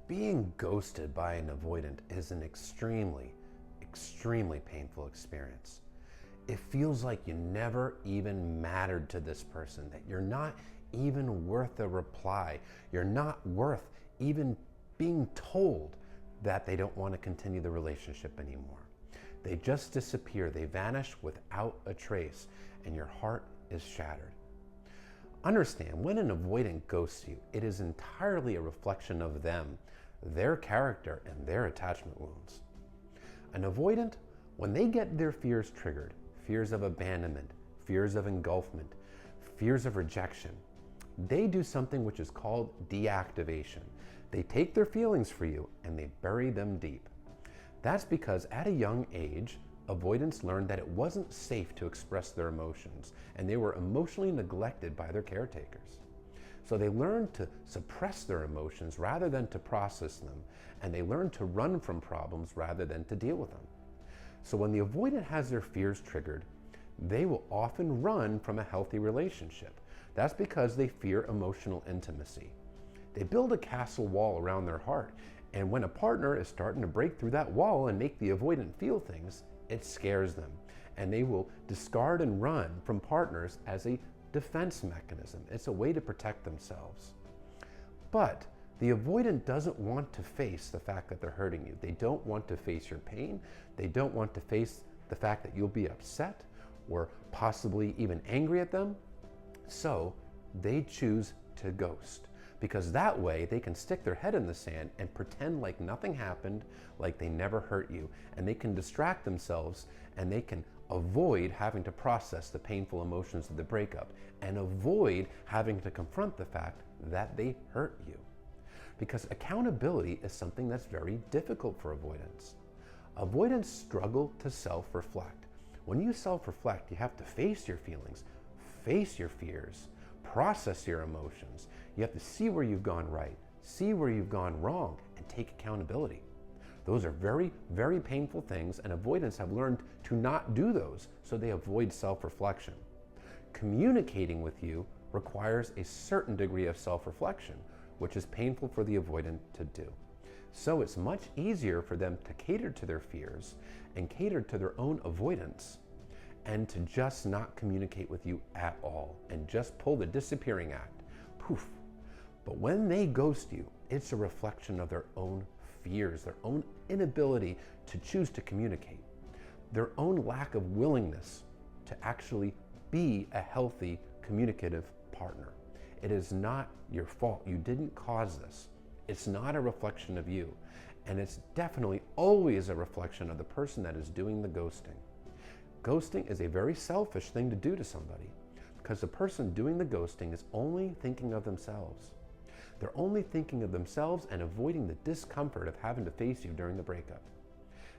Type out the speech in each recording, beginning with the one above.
Being ghosted by an avoidant is an extremely painful experience. It feels like you never even mattered to this person, that you're not even worth a reply. You're not worth even being told that they don't want to continue the relationship anymore. They just disappear, they vanish without a trace, and your heart is shattered. Understand, when an avoidant ghosts you, it is entirely a reflection of them, their character, and their attachment wounds. An avoidant, when they get their fears triggered, fears of abandonment, fears of engulfment, fears of rejection, they do something which is called deactivation. They take their feelings for you and they bury them deep. That's because at a young age, avoidants learned that it wasn't safe to express their emotions, and they were emotionally neglected by their caretakers. So they learned to suppress their emotions rather than to process them, and they learned to run from problems rather than to deal with them. So when the avoidant has their fears triggered, they will often run from a healthy relationship. That's because they fear emotional intimacy. They build a castle wall around their heart, and when a partner is starting to break through that wall and make the avoidant feel things, it scares them, and they will discard and run from partners as a defense mechanism. It's a way to protect themselves. But the avoidant doesn't want to face the fact that they're hurting you. They don't want to face your pain. They don't want to face the fact that you'll be upset or possibly even angry at them. So they choose to ghost, because that way they can stick their head in the sand and pretend like nothing happened, like they never hurt you, and they can distract themselves and they can avoid having to process the painful emotions of the breakup and avoid having to confront the fact that they hurt you. Because accountability is something that's very difficult for avoidants. Avoidants struggle to self-reflect. When you self-reflect, you have to face your feelings, face your fears, process your emotions. You have to see where you've gone right, see where you've gone wrong, and take accountability. Those are very painful things, and avoidants have learned to not do those, so they avoid self-reflection. Communicating with you requires a certain degree of self-reflection, which is painful for the avoidant to do. So it's much easier for them to cater to their fears and cater to their own avoidance, and to just not communicate with you at all and just pull the disappearing act. Poof. But when they ghost you, it's a reflection of their own fears, their own inability to choose to communicate, their own lack of willingness to actually be a healthy communicative partner. It is not your fault. You didn't cause this. It's not a reflection of you. And it's definitely always a reflection of the person that is doing the ghosting. Ghosting is a very selfish thing to do to somebody, because the person doing the ghosting is only thinking of themselves. They're only thinking of themselves and avoiding the discomfort of having to face you during the breakup.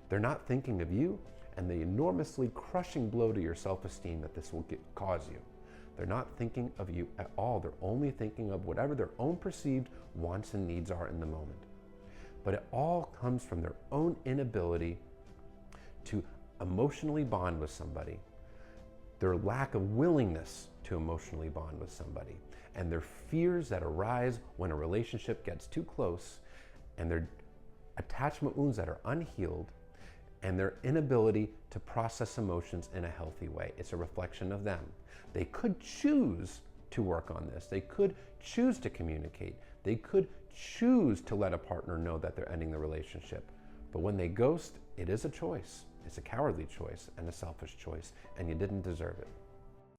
They're not thinking of you and the enormously crushing blow to your self-esteem that this will cause you. They're not thinking of you at all. They're only thinking of whatever their own perceived wants and needs are in the moment. But it all comes from their own inability to emotionally bond with somebody, their lack of willingness to emotionally bond with somebody, and their fears that arise when a relationship gets too close, and their attachment wounds that are unhealed, and their inability to process emotions in a healthy way. It's a reflection of them. They could choose to work on this. They could choose to communicate. They could choose to let a partner know that they're ending the relationship. But when they ghost, it is a choice. It's a cowardly choice and a selfish choice, and you didn't deserve it.